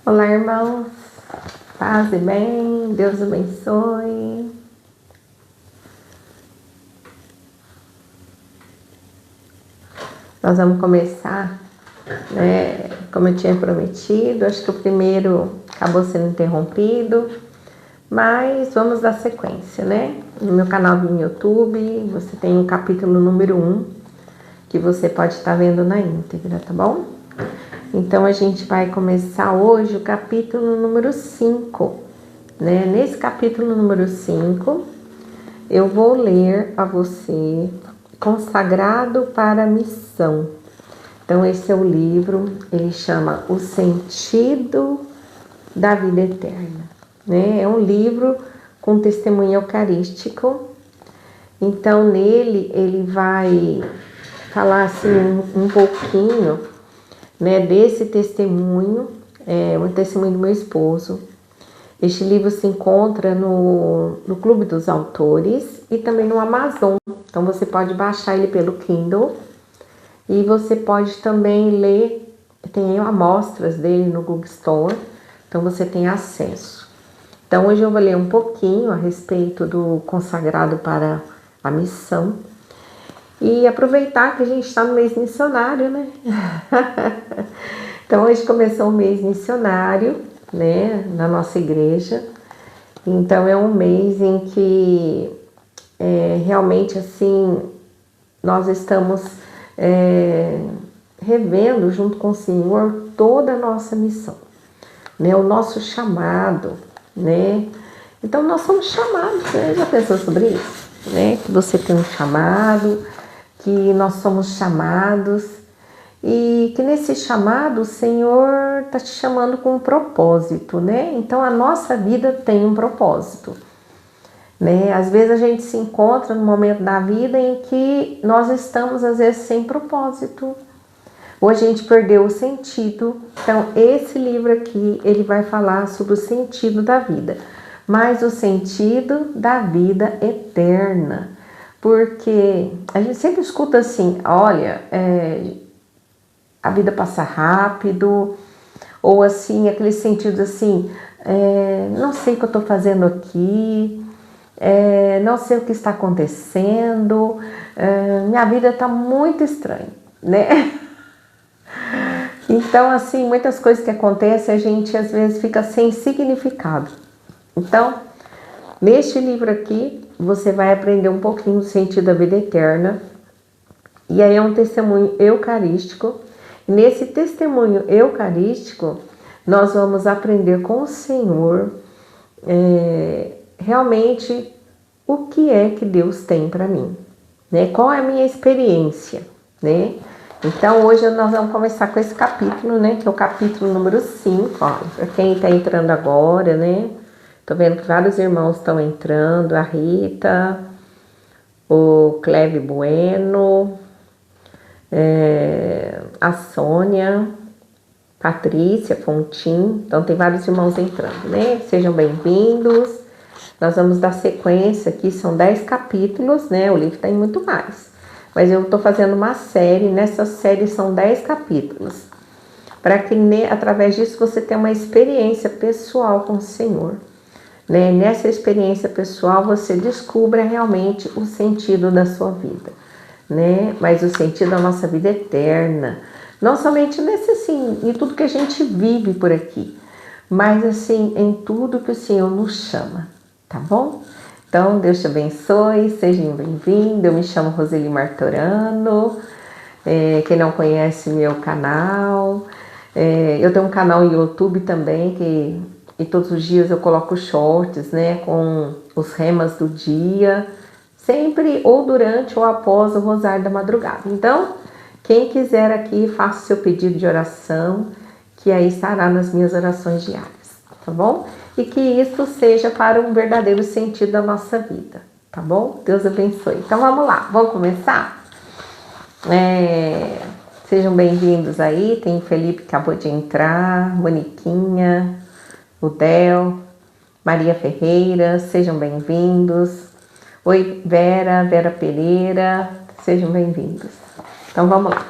Olá, irmãos, paz e bem, Deus abençoe. Nós vamos começar, né, como eu tinha prometido. Acho que o primeiro acabou sendo interrompido, mas vamos dar sequência, né? No meu canal do YouTube, você tem o capítulo número 1, que você pode estar vendo na íntegra, tá bom? Então, a gente vai começar hoje o capítulo número 5, né? Nesse capítulo número 5, eu vou ler a você Consagrado para a Missão. Então, esse é o livro, ele chama O Sentido da Vida Eterna, né? É um livro com testemunho eucarístico. Então, nele, ele vai falar assim um pouquinho, né, desse testemunho, um testemunho do meu esposo. Este livro se encontra no Clube dos Autores e também no Amazon. Então você pode baixar ele pelo Kindle e você pode também ler, tem amostras dele no Google Store, então você tem acesso. Então hoje eu vou ler um pouquinho a respeito do Consagrado para a Missão. E aproveitar que a gente está no mês missionário, né? Então, hoje começou o mês missionário, né? Na nossa igreja. Então, é um mês em que realmente, assim, nós estamos revendo junto com o Senhor toda a nossa missão, né? O nosso chamado, né? Então, nós somos chamados, né? Já pensou sobre isso? Né? Que você tem um chamado, que nós somos chamados e que nesse chamado o Senhor está te chamando com um propósito, né? Então a nossa vida tem um propósito, né? Às vezes a gente se encontra no momento da vida em que nós estamos às vezes sem propósito, ou a gente perdeu o sentido. Então esse livro aqui, ele vai falar sobre o sentido da vida, mas o sentido da vida eterna. Porque a gente sempre escuta assim, olha, a vida passa rápido, ou assim, aquele sentido assim, não sei o que eu estou fazendo aqui, não sei o que está acontecendo, minha vida está muito estranha, né? Então, assim, muitas coisas que acontecem, a gente às vezes fica sem significado. Então, neste livro aqui, você vai aprender um pouquinho do sentido da vida eterna. E aí é um testemunho eucarístico. E nesse testemunho eucarístico, nós vamos aprender com o Senhor realmente o que é que Deus tem para mim, né? Qual é a minha experiência, né? Então hoje nós vamos começar com esse capítulo, né? Que é o capítulo número 5, ó, para quem está entrando agora, né? Tô vendo que vários irmãos estão entrando, a Rita, o Cleve Bueno, a Sônia, Patrícia Fontin. Então tem vários irmãos entrando, né? Sejam bem-vindos. Nós vamos dar sequência aqui, são 10 capítulos, né? O livro tem muito mais. Mas eu tô fazendo uma série, nessa série são 10 capítulos. Para que através disso você tenha uma experiência pessoal com o Senhor. Né? Nessa experiência pessoal você descubra realmente o sentido da sua vida, né? Mas o sentido da nossa vida eterna, não somente nesse assim, em tudo que a gente vive por aqui, mas assim em tudo que o Senhor nos chama, tá bom? Então Deus te abençoe, sejam bem-vindos. Eu me chamo Roseli Martorano. Quem não conhece meu canal, eu tenho um canal no YouTube também e todos os dias eu coloco shorts, né, com os remas do dia, sempre ou durante ou após o rosário da madrugada. Então, quem quiser aqui, faça o seu pedido de oração, que aí estará nas minhas orações diárias, tá bom? E que isso seja para um verdadeiro sentido da nossa vida, tá bom? Deus abençoe. Então vamos lá, vamos começar? Sejam bem-vindos aí, tem Felipe que acabou de entrar, Moniquinha, o Del, Maria Ferreira, sejam bem-vindos. Oi, Vera Pereira, sejam bem-vindos. Então, vamos lá.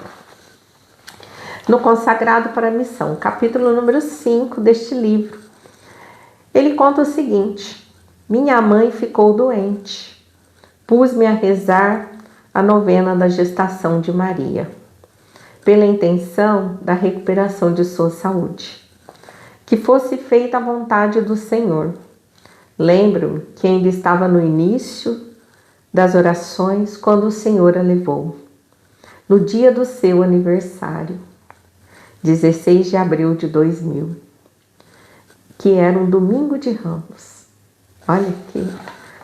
no Consagrado para a Missão, capítulo número 5 deste livro. Ele conta o seguinte: minha mãe ficou doente. Pus-me a rezar a novena da gestação de Maria, pela intenção da recuperação de sua saúde. Que fosse feita a vontade do Senhor. Lembro-me que ainda estava no início das orações quando o Senhor a levou. No dia do seu aniversário, 16 de abril de 2000, que era um domingo de Ramos. Olha que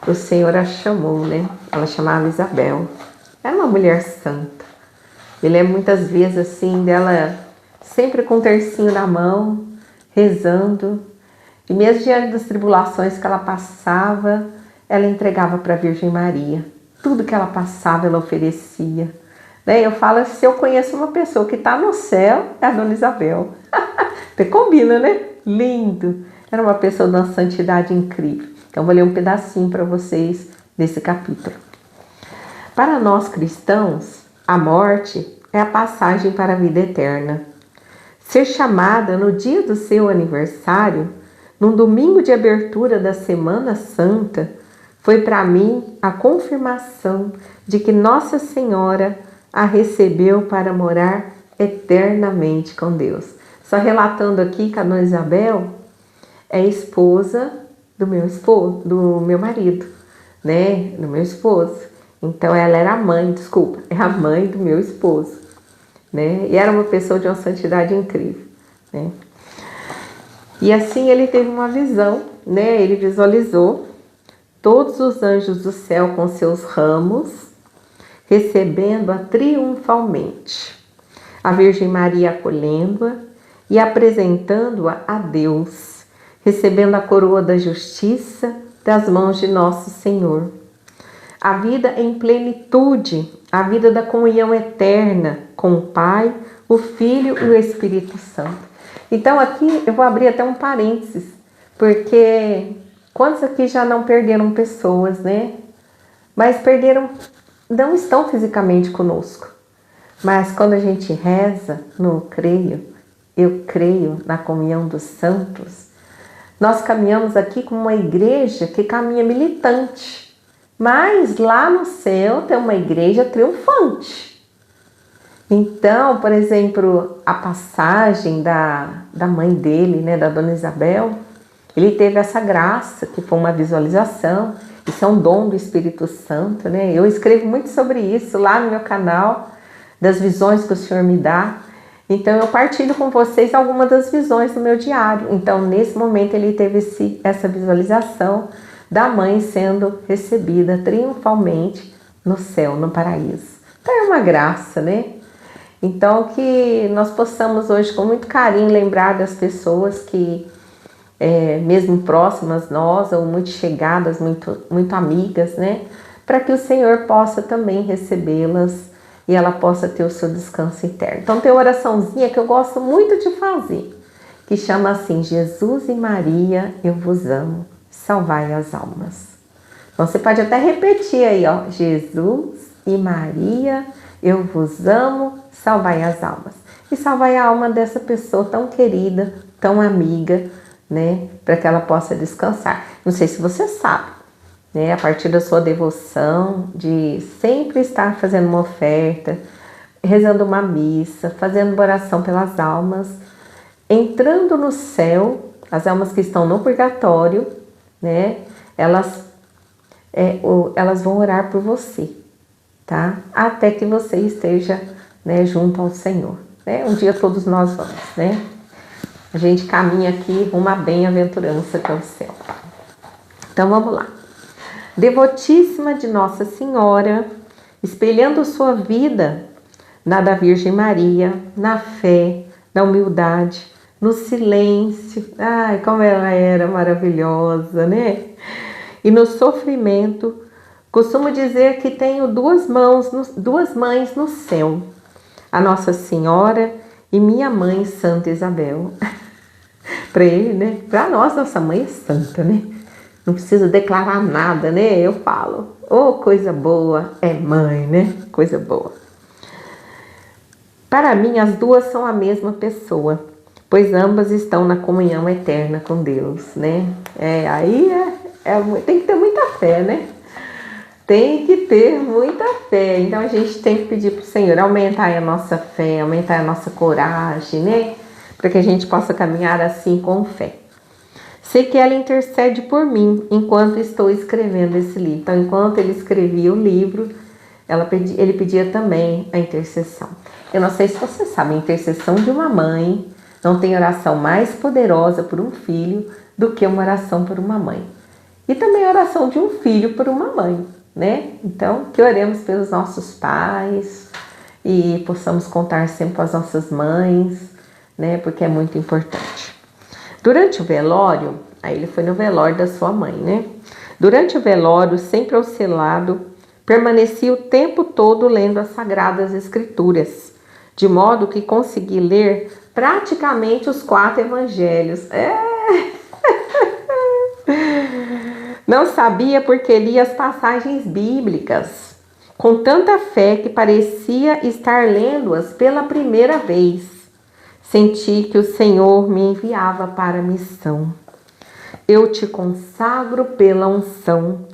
o Senhor a chamou, né? Ela chamava Isabel. Era uma mulher santa. Eu lembro muitas vezes assim dela sempre com um tercinho na mão, rezando. E mesmo diante das tribulações que ela passava, ela entregava para a Virgem Maria. Tudo que ela passava, ela oferecia. Eu falo, se eu conheço uma pessoa que está no céu, é a Dona Isabel. Até combina, né? Lindo. Era uma pessoa de uma santidade incrível. Então, vou ler um pedacinho para vocês desse capítulo. Para nós cristãos, a morte é a passagem para a vida eterna. Ser chamada no dia do seu aniversário, num domingo de abertura da Semana Santa, foi para mim a confirmação de que Nossa Senhora a recebeu para morar eternamente com Deus. Só relatando aqui que a Dona Isabel é esposa do meu marido, né? Do meu esposo. Então ela era a mãe, é a mãe do meu esposo, né? E era uma pessoa de uma santidade incrível, né? E assim ele teve uma visão, né? Ele visualizou todos os anjos do céu com seus ramos, recebendo-a triunfalmente, a Virgem Maria acolhendo-a e apresentando-a a Deus, recebendo a coroa da justiça das mãos de Nosso Senhor. A vida em plenitude, a vida da comunhão eterna com o Pai, o Filho e o Espírito Santo. Então aqui eu vou abrir até um parênteses, porque quantos aqui já não perderam pessoas, né? Mas não estão fisicamente conosco. Mas quando a gente reza eu creio na comunhão dos santos, nós caminhamos aqui como uma igreja que caminha militante. Mas lá no céu tem uma igreja triunfante. Então, por exemplo, a passagem da mãe dele, né, da Dona Isabel, ele teve essa graça, que foi uma visualização. Isso é um dom do Espírito Santo, né? Eu escrevo muito sobre isso lá no meu canal, das visões que o Senhor me dá. Então, eu partilho com vocês algumas das visões do meu diário. Então, nesse momento, ele teve essa visualização da mãe sendo recebida triunfalmente no céu, no paraíso. Então, é uma graça, né? Então, que nós possamos hoje, com muito carinho, lembrar das pessoas que mesmo próximas nós, ou muito chegadas, muito amigas, né? Para que o Senhor possa também recebê-las e ela possa ter o seu descanso eterno. Então tem uma oraçãozinha que eu gosto muito de fazer, que chama assim: Jesus e Maria, eu vos amo, salvai as almas. Então você pode até repetir aí, ó: Jesus e Maria, eu vos amo, salvai as almas. E salvai a alma dessa pessoa tão querida, tão amiga, né, para que ela possa descansar. Não sei se você sabe, né, a partir da sua devoção, de sempre estar fazendo uma oferta, rezando uma missa, fazendo uma oração pelas almas, entrando no céu, as almas que estão no purgatório, né, elas vão orar por você, tá? Até que você esteja, né, junto ao Senhor, né? Um dia todos nós vamos, né? A gente caminha aqui rumo à bem-aventurança que é o céu. Então vamos lá. Devotíssima de Nossa Senhora, espelhando sua vida na da Virgem Maria, na fé, na humildade, no silêncio. Ai, como ela era maravilhosa, né? E no sofrimento, costumo dizer que tenho duas mães no céu. A Nossa Senhora e minha mãe, Santa Isabel. Para ele, né? Para nós, nossa mãe é santa, né? Não precisa declarar nada, né? Eu falo, coisa boa é mãe, né? Coisa boa. Para mim, as duas são a mesma pessoa, pois ambas estão na comunhão eterna com Deus, né? Tem que ter muita fé, né? Tem que ter muita fé. Então a gente tem que pedir para o Senhor aumentar a nossa fé, aumentar a nossa coragem, né? Para que a gente possa caminhar assim com fé. Sei que ela intercede por mim enquanto estou escrevendo esse livro. Então, enquanto ele escrevia o livro, ele pedia também a intercessão. Eu não sei se você sabe, a intercessão de uma mãe não tem oração mais poderosa por um filho do que uma oração por uma mãe. E também a oração de um filho por uma mãe, né? Então, que oremos pelos nossos pais e possamos contar sempre com as nossas mães, né? Porque é muito importante. Durante o velório, aí ele foi no velório da sua mãe, né? Durante o velório, sempre ao seu lado, permaneci o tempo todo lendo as Sagradas Escrituras, de modo que consegui ler praticamente os 4 evangelhos. Não sabia porque lia as passagens bíblicas, com tanta fé que parecia estar lendo-as pela primeira vez. Senti que o Senhor me enviava para a missão. Eu te consagro pela unção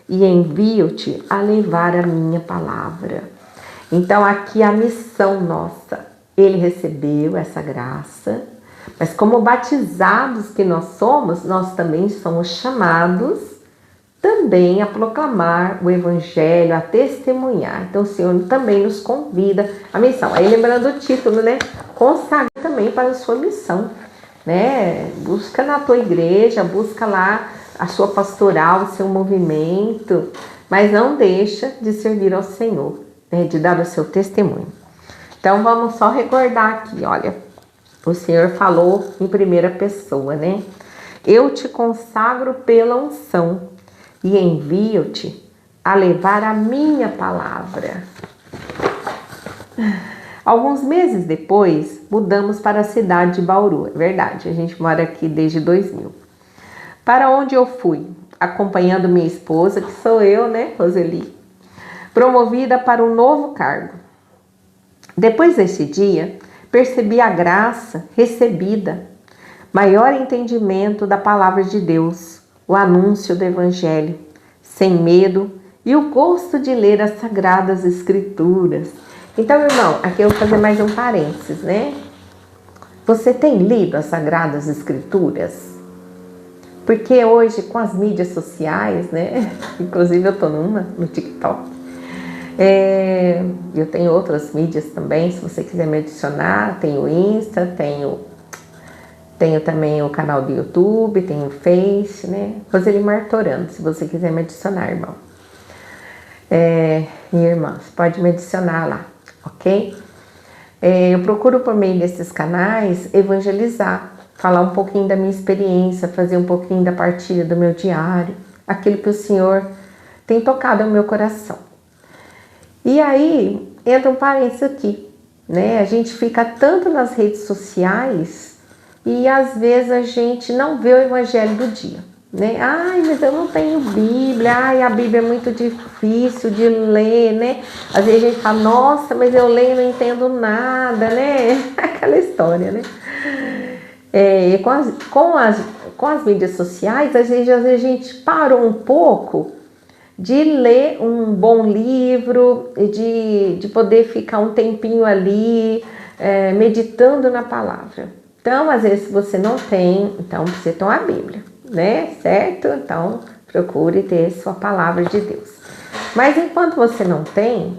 e envio-te a levar a minha palavra. Então aqui a missão nossa, ele recebeu essa graça, mas como batizados que nós somos, nós também somos chamados também a proclamar o evangelho, a testemunhar. Então o Senhor também nos convida à missão. Aí lembrando o título, né? Consagre também para a sua missão, né? Busca na tua igreja, busca lá a sua pastoral, o seu movimento, mas não deixa de servir ao Senhor, né? De dar o seu testemunho. Então vamos só recordar aqui, olha, o Senhor falou em primeira pessoa, né? Eu te consagro pela unção e envio-te a levar a minha palavra. Alguns meses depois, mudamos para a cidade de Bauru. É verdade, a gente mora aqui desde 2000. Para onde eu fui? Acompanhando minha esposa, que sou eu, né, Roseli, promovida para um novo cargo. Depois desse dia, percebi a graça recebida, maior entendimento da palavra de Deus, o anúncio do evangelho, sem medo e o gosto de ler as Sagradas Escrituras. Então, irmão, aqui eu vou fazer mais um parênteses, né? Você tem lido as Sagradas Escrituras? Porque hoje, com as mídias sociais, né? Inclusive eu tô no TikTok. Eu tenho outras mídias também, se você quiser me adicionar. Tenho o Insta, tenho também o canal do YouTube, tenho o Face, né? Roseli Martorando, se você quiser me adicionar, irmão. Minha irmã, você pode me adicionar lá, ok? Eu procuro por meio desses canais evangelizar, falar um pouquinho da minha experiência, fazer um pouquinho da partilha do meu diário, aquilo que o Senhor tem tocado no meu coração. E aí, entra um parênteses aqui, né? A gente fica tanto nas redes sociais e às vezes a gente não vê o evangelho do dia, né? Ai, mas eu não tenho Bíblia, ai, a Bíblia é muito difícil de ler, né? Às vezes a gente fala, nossa, mas eu leio e não entendo nada, né? Aquela história, né? Com as mídias sociais, às vezes a gente parou um pouco de ler um bom livro, de poder ficar um tempinho ali, meditando na palavra. Então, às vezes, se você não tem, então você tem a Bíblia, né? Certo? Então, procure ter sua palavra de Deus. Mas enquanto você não tem,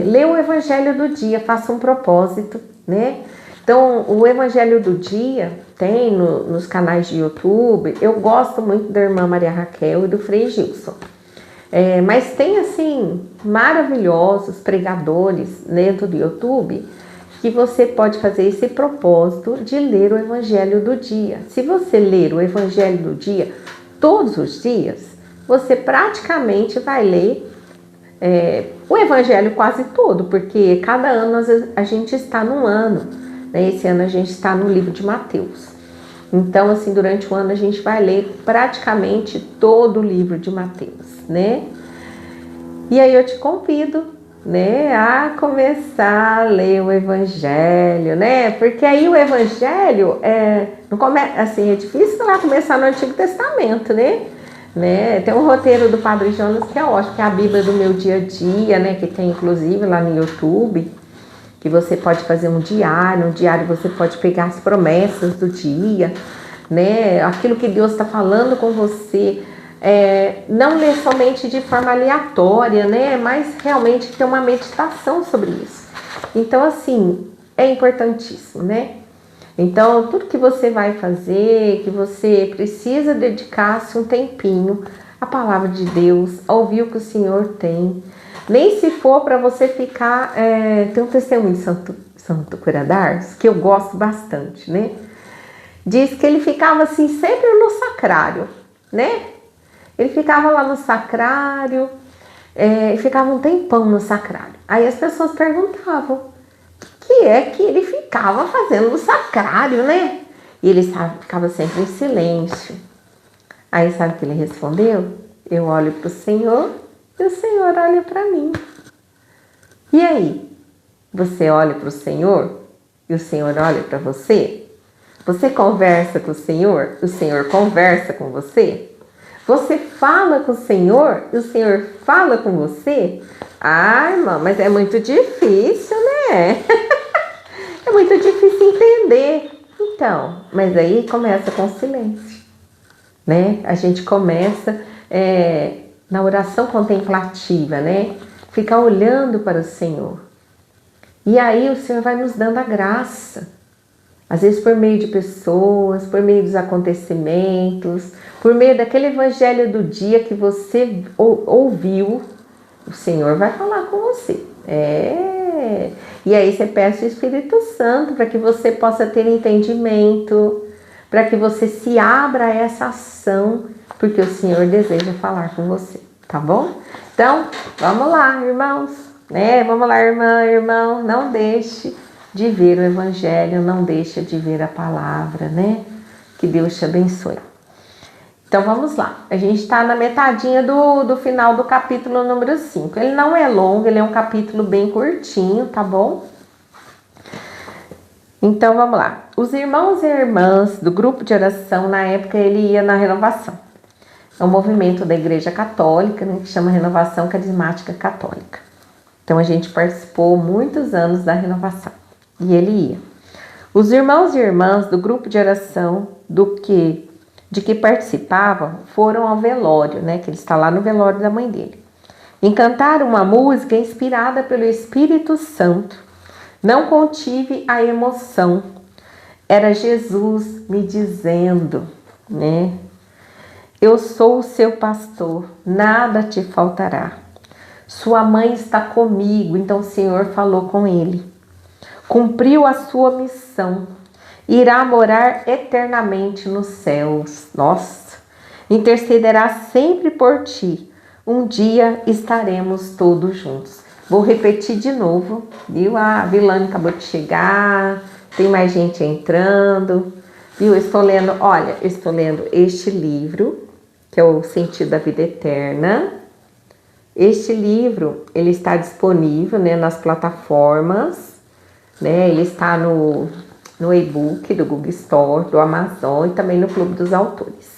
lê o Evangelho do dia, faça um propósito, né? Então, o Evangelho do dia tem nos canais de YouTube. Eu gosto muito da irmã Maria Raquel e do Frei Gilson. Mas tem, assim, maravilhosos pregadores dentro do YouTube que você pode fazer esse propósito de ler o Evangelho do dia. Se você ler o Evangelho do dia todos os dias, você praticamente vai ler o Evangelho quase todo, porque cada ano a gente está num ano, né? Esse ano a gente está no livro de Mateus. Então, assim, durante o ano a gente vai ler praticamente todo o livro de Mateus, né? E aí eu te convido né, a começar a ler o Evangelho, né? Porque aí o Evangelho não assim, é difícil lá começar no Antigo Testamento, né? Tem um roteiro do Padre Jonas que é ótimo, que é a Bíblia do meu dia a dia, né? Que tem inclusive lá no YouTube, que você pode fazer um diário. No diário você pode pegar as promessas do dia, né? Aquilo que Deus está falando com você. Não ler somente de forma aleatória, né? Mas realmente ter uma meditação sobre isso. Então, assim, é importantíssimo, né? Então, tudo que você vai fazer, que você precisa dedicar-se um tempinho à palavra de Deus, a ouvir o que o Senhor tem. Nem se for para você ficar... tem um testemunho de Santo Curadars, que eu gosto bastante, né? Diz que ele ficava assim, sempre no sacrário, né? Ele ficava lá no sacrário, ficava um tempão no sacrário. Aí as pessoas perguntavam, que é que ele ficava fazendo no sacrário, né? E ele ficava sempre em silêncio. Aí sabe o que ele respondeu? Eu olho para o Senhor e o Senhor olha para mim. E aí? Você olha para o Senhor e o Senhor olha para você? Você conversa com o Senhor conversa com você? Você fala com o Senhor e o Senhor fala com você? Ah, irmã, mas é muito difícil, né? É muito difícil entender. Então, mas aí começa com silêncio, né? A gente começa na oração contemplativa, né? Ficar olhando para o Senhor. E aí o Senhor vai nos dando a graça. Às vezes por meio de pessoas, por meio dos acontecimentos, por meio daquele evangelho do dia que você ouviu, o Senhor vai falar com você. E aí você peça o Espírito Santo para que você possa ter entendimento, para que você se abra a essa ação, porque o Senhor deseja falar com você, tá bom? Então, vamos lá, irmãos, né? Vamos lá, irmã, irmão, não deixe de ver o Evangelho, não deixe de ver a palavra, né? Que Deus te abençoe. Então vamos lá, a gente está na metadinha do final do capítulo número 5. Ele não é longo, ele é um capítulo bem curtinho, tá bom? Então vamos lá. Os irmãos e irmãs do grupo de oração, na época ele ia na Renovação. É um movimento da Igreja Católica, né, que chama Renovação Carismática Católica. Então a gente participou muitos anos da Renovação e ele ia. Os irmãos e irmãs do grupo de oração de que participavam foram ao velório, né? Que ele está lá no velório da mãe dele. E cantaram uma música inspirada pelo Espírito Santo. Não contive a emoção. Era Jesus me dizendo, né? Eu sou o seu pastor, nada te faltará. Sua mãe está comigo, então o Senhor falou com ele. Cumpriu a sua missão. Irá morar eternamente nos céus. Nossa, intercederá sempre por ti. Um dia estaremos todos juntos. Vou repetir de novo, viu? A Vilane acabou de chegar, tem mais gente entrando, viu? Eu estou lendo este livro, que é o Sentido da Vida Eterna. Este livro, ele está disponível, né, nas plataformas, né? Ele está no e-book do Google Store, do Amazon e também no Clube dos Autores,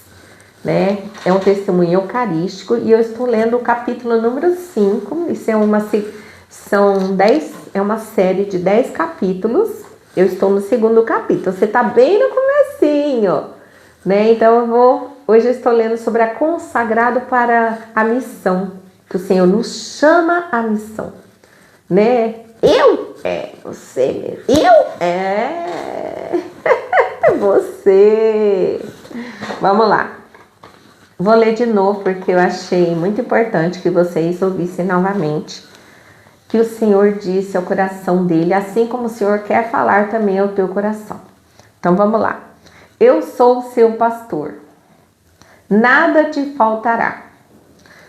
né? É um testemunho eucarístico e eu estou lendo o capítulo número 5. Isso é uma série de 10 capítulos. Eu estou no segundo capítulo. Você está bem no comecinho, né? Então hoje eu estou lendo sobre a consagrado para a missão, que o Senhor nos chama à missão, né? Você mesmo. Você. Vamos lá. Vou ler de novo porque eu achei muito importante que vocês ouvissem novamente que o Senhor disse ao coração dele, assim como o Senhor quer falar também ao teu coração. Então vamos lá. Eu sou o seu pastor. Nada te faltará.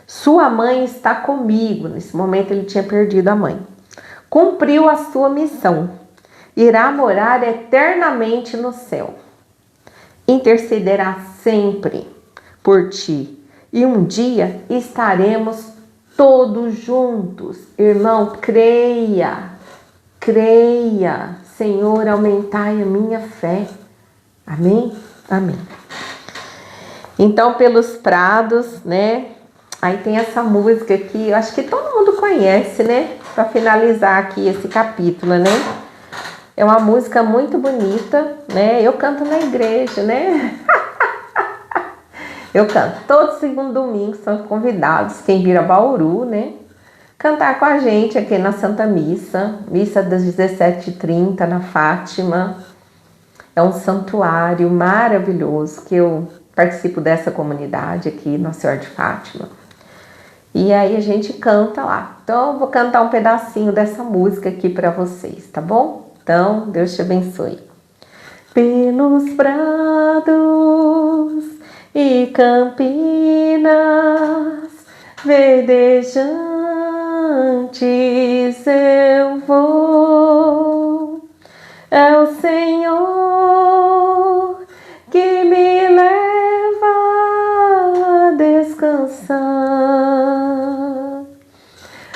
Sua mãe está comigo. Nesse momento ele tinha perdido a mãe. Cumpriu a sua missão. Irá morar eternamente no céu. Intercederá sempre por ti. E um dia estaremos todos juntos. Irmão, creia, creia. Senhor, aumentai a minha fé. Amém? Amém. Então, pelos prados, né? Aí tem essa música aqui, eu acho que todo mundo conhece, né? Para finalizar aqui esse capítulo, né? É uma música muito bonita, né? Eu canto na igreja, né? Eu canto todo segundo domingo, são convidados, quem vira Bauru, né? Cantar com a gente aqui na Santa Missa, missa das 17h30 na Fátima. É um santuário maravilhoso que eu participo dessa comunidade aqui, Nossa Senhora de Fátima. E aí a gente canta lá. Então eu vou cantar um pedacinho dessa música aqui para vocês, tá bom? Então, Deus te abençoe. Pelos prados e campinas verdejantes eu vou. É o Senhor que me leva a descansar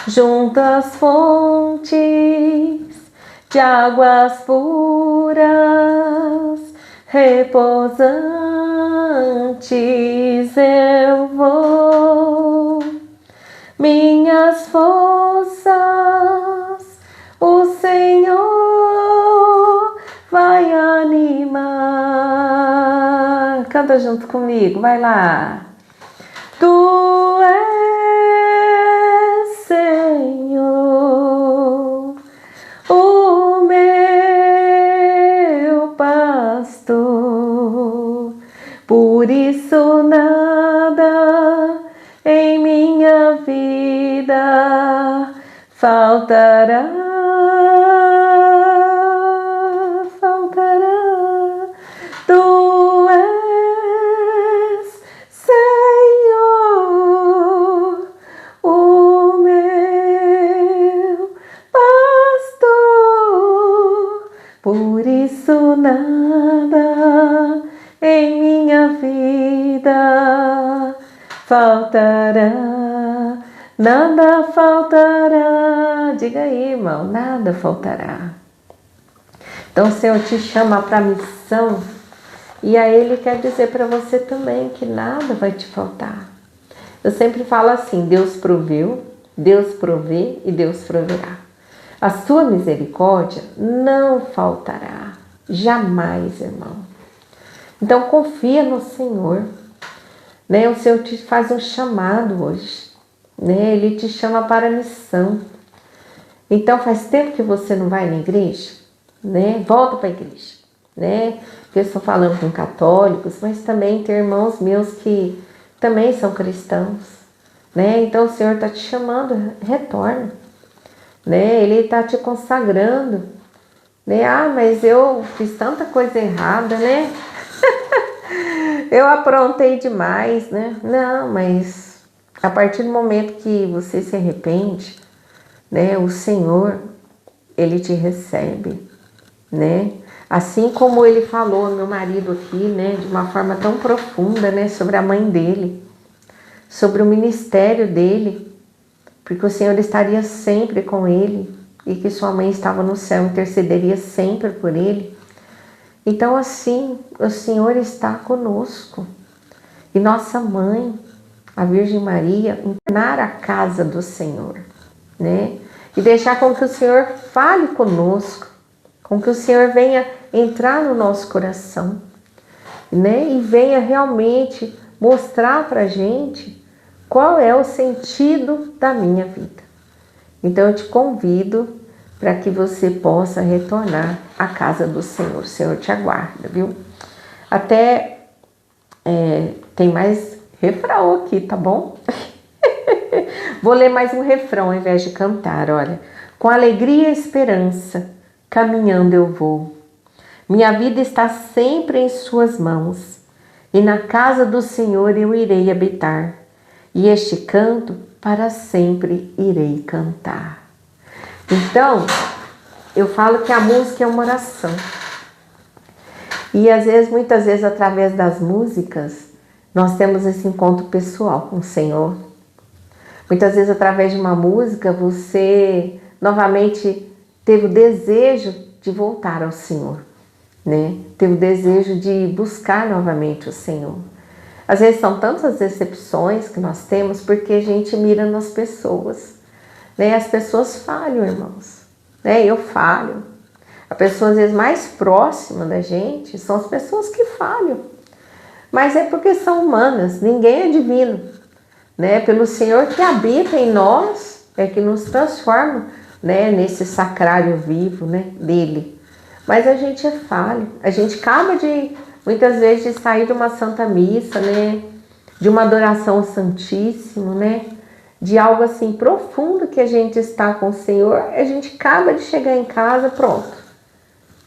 junto às fontes de águas puras, repousantes eu vou. Minhas forças o Senhor vai animar. Canta junto comigo, vai lá. Tu és, Senhor, o meu pastor, por isso nada em minha vida faltará, faltará. Tu és, Senhor, o meu pastor, por isso nada em minha vida faltará, nada faltará. Diga aí, irmão, nada faltará. Então o Senhor te chama para a missão e aí Ele quer dizer para você também que nada vai te faltar. Eu sempre falo assim, Deus proveu, Deus provê e Deus proverá. A sua misericórdia não faltará, jamais, irmão. Então confia no Senhor, né? O Senhor te faz um chamado hoje, né? Ele te chama para a missão. Então faz tempo que você não vai na igreja, né? Volta para a igreja, né? Eu estou falando com católicos, mas também tem irmãos meus que também são cristãos, né? Então o Senhor está te chamando, retorna, né? Ele está te consagrando, né? Ah, mas eu fiz tanta coisa errada, né? Eu aprontei demais, né? Não, mas a partir do momento que você se arrepende, né? O Senhor, Ele te recebe, né? Assim como Ele falou ao meu marido aqui, né? De uma forma tão profunda, né? Sobre a mãe dele, sobre o ministério dele, porque o Senhor estaria sempre com ele e que sua mãe estava no céu, intercederia sempre por ele. Então assim, o Senhor está conosco. E nossa mãe, a Virgem Maria, encarnar a casa do Senhor, né? E deixar com que o Senhor fale conosco, com que o Senhor venha entrar no nosso coração, né? E venha realmente mostrar pra gente qual é o sentido da minha vida. Então eu te convido para que você possa retornar à casa do Senhor. O Senhor te aguarda, viu? Até tem mais refrão aqui, tá bom? Vou ler mais um refrão ao invés de cantar, olha. Com alegria e esperança, caminhando eu vou. Minha vida está sempre em suas mãos, e na casa do Senhor eu irei habitar, e este canto para sempre irei cantar. Então, eu falo que a música é uma oração. E às vezes, muitas vezes, através das músicas, nós temos esse encontro pessoal com o Senhor. Muitas vezes, através de uma música, você novamente teve o desejo de voltar ao Senhor, né? Teve o desejo de buscar novamente o Senhor. Às vezes são tantas decepções que nós temos porque a gente mira nas pessoas, né? As pessoas falham, irmãos, né? Eu falho. A pessoa às vezes mais próxima da gente são as pessoas que falham. Mas é porque são humanas, ninguém é divino, né? Pelo Senhor que habita em nós é que nos transforma, né? Nesse sacrário vivo, né? Dele. Mas a gente é falho, a gente acaba de, muitas vezes, de sair de uma Santa Missa, né? De uma adoração ao Santíssimo, né? De algo assim profundo que a gente está com o Senhor, a gente acaba de chegar em casa, pronto.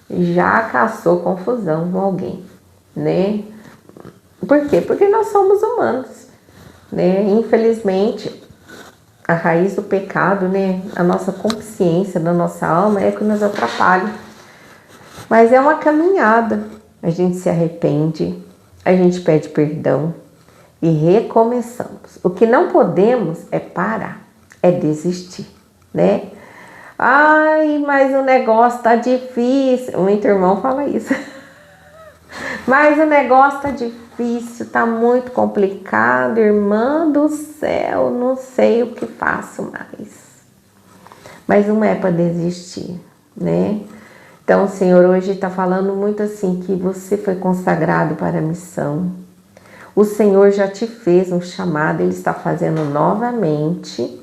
Já caçou confusão com alguém, né? Por quê? Porque nós somos humanos, né? Infelizmente, a raiz do pecado, né? A nossa consciência da nossa alma é que nos atrapalha. Mas é uma caminhada. A gente se arrepende, a gente pede perdão e recomeçamos. O que não podemos é parar, é desistir, né? Ai, mas o negócio tá difícil. Muito irmão fala isso. Mas o negócio tá difícil, tá muito complicado, irmã do céu, não sei o que faço mais. Mas não é para desistir, né? Então o Senhor hoje está falando muito assim, que você foi consagrado para a missão. O Senhor já te fez um chamado, Ele está fazendo novamente.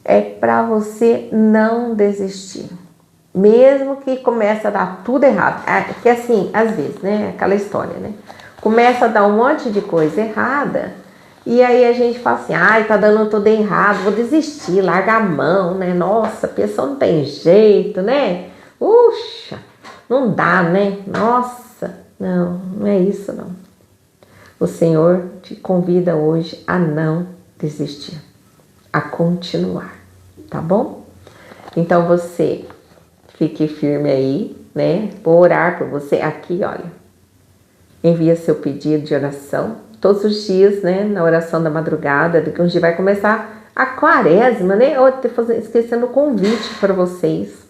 É para você não desistir. Mesmo que comece a dar tudo errado. Porque assim, às vezes, né? Aquela história, né? Começa a dar um monte de coisa errada. E aí a gente fala assim, ai, tá dando tudo errado, vou desistir, larga a mão, né? Nossa, a pessoa não tem jeito, né? Puxa, não dá, né? Nossa, não é isso não. O Senhor te convida hoje a não desistir, a continuar, tá bom? Então você fique firme aí, né? Vou orar por você aqui, olha. Envia seu pedido de oração todos os dias, né? Na oração da madrugada, daqui a um dia vai começar a quaresma, né? Eu tô esquecendo o convite para vocês.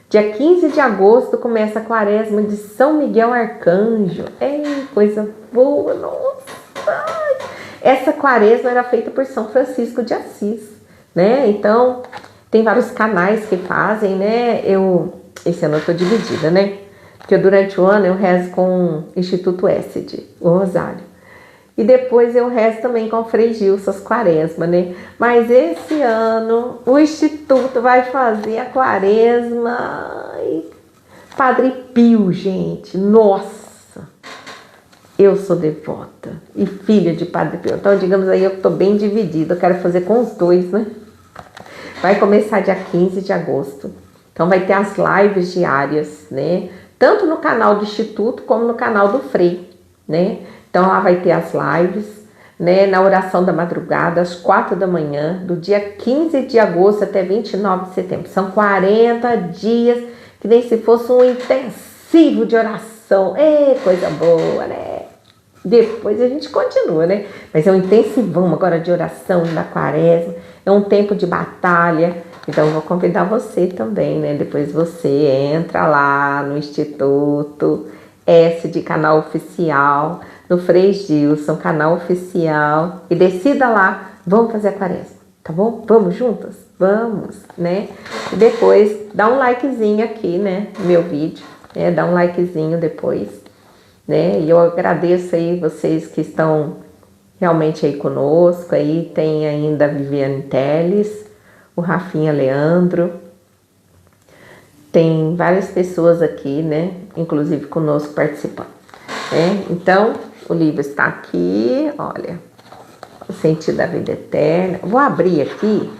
Dia 15 de agosto começa a quaresma de São Miguel Arcanjo. Ei, coisa boa, nossa! Essa quaresma era feita por São Francisco de Assis, né? Então, tem vários canais que fazem, né? Esse ano eu tô dividida, né? Porque durante o ano eu rezo com o Instituto ESSED, o Rosário. E depois eu rezo também com o Frei Gilson, as quaresmas, né? Mas esse ano o Instituto vai fazer a quaresma. Ai, Padre Pio, gente. Nossa! Eu sou devota e filha de Padre Pio. Então, digamos aí, eu tô bem dividida. Eu quero fazer com os dois, né? Vai começar dia 15 de agosto. Então, vai ter as lives diárias, né? Tanto no canal do Instituto como no canal do Frei, né? Então, lá vai ter as lives, né? Na oração da madrugada, às 4 da manhã, do dia 15 de agosto até 29 de setembro. São 40 dias, que nem se fosse um intensivo de oração. Coisa boa, né? Depois a gente continua, né? Mas é um intensivão agora de oração da quaresma. É um tempo de batalha. Então, eu vou convidar você também, né? Depois você entra lá no Instituto ESSED, canal oficial, no Frei Gilson, canal oficial, e decida lá, vamos fazer a quaresma, tá bom? Vamos juntas? Vamos, né? E depois, dá um likezinho aqui, né, no meu vídeo, né? Dá um likezinho depois, né? E eu agradeço aí vocês que estão realmente aí conosco, aí tem ainda a Viviane Teles, o Rafinha Leandro, tem várias pessoas aqui, né, inclusive conosco participando, né? Então, o livro está aqui, olha, O Sentido da Vida Eterna. Vou abrir aqui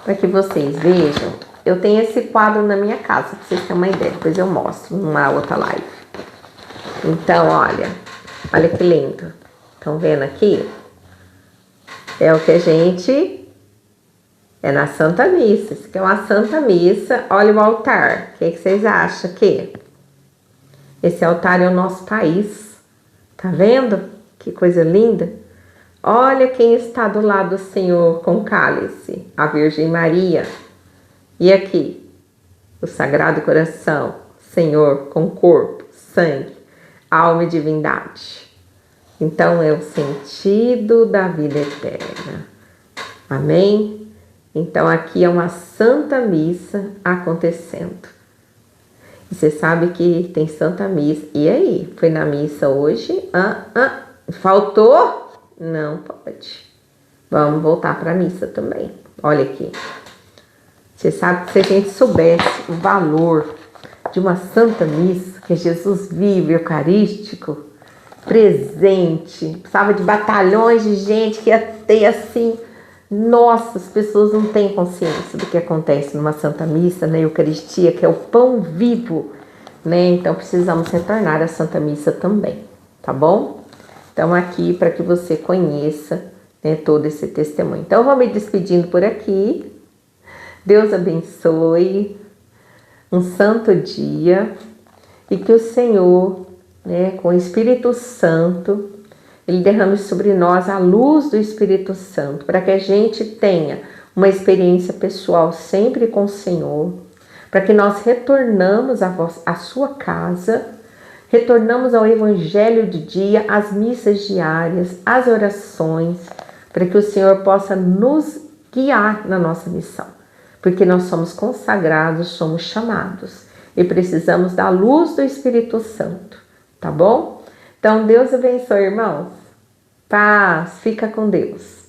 para que vocês vejam. Eu tenho esse quadro na minha casa, para vocês terem uma ideia, depois eu mostro numa outra live. Então, olha que lindo. Estão vendo aqui? É o que a gente... É na Santa Missa. Isso aqui é uma Santa Missa. Olha o altar. O que vocês acham aqui? Esse altar é o nosso país. Tá vendo? Que coisa linda. Olha quem está do lado do Senhor com cálice, a Virgem Maria. E aqui, o Sagrado Coração, Senhor com corpo, sangue, alma e divindade. Então é o sentido da vida eterna. Amém? Então aqui é uma Santa Missa acontecendo. E você sabe que tem Santa Missa. E aí? Foi na missa hoje? Faltou? Não pode. Vamos voltar para a missa também. Olha aqui. Você sabe que se a gente soubesse o valor de uma Santa Missa, que é Jesus vivo, eucarístico, presente, precisava de batalhões de gente que ia ter assim. Nossa, as pessoas não têm consciência do que acontece numa Santa Missa, na Eucaristia, que é o pão vivo, né? Então precisamos retornar à Santa Missa também, tá bom? Então aqui para que você conheça, né, todo esse testemunho. Então eu vou me despedindo por aqui. Deus abençoe, um santo dia e que o Senhor, né, com o Espírito Santo, Ele derrame sobre nós a luz do Espírito Santo, para que a gente tenha uma experiência pessoal sempre com o Senhor, para que nós retornamos à sua casa, retornamos ao Evangelho de dia, às missas diárias, às orações, para que o Senhor possa nos guiar na nossa missão, porque nós somos consagrados, somos chamados e precisamos da luz do Espírito Santo, tá bom? Então, Deus abençoe, irmãos. Paz, fica com Deus.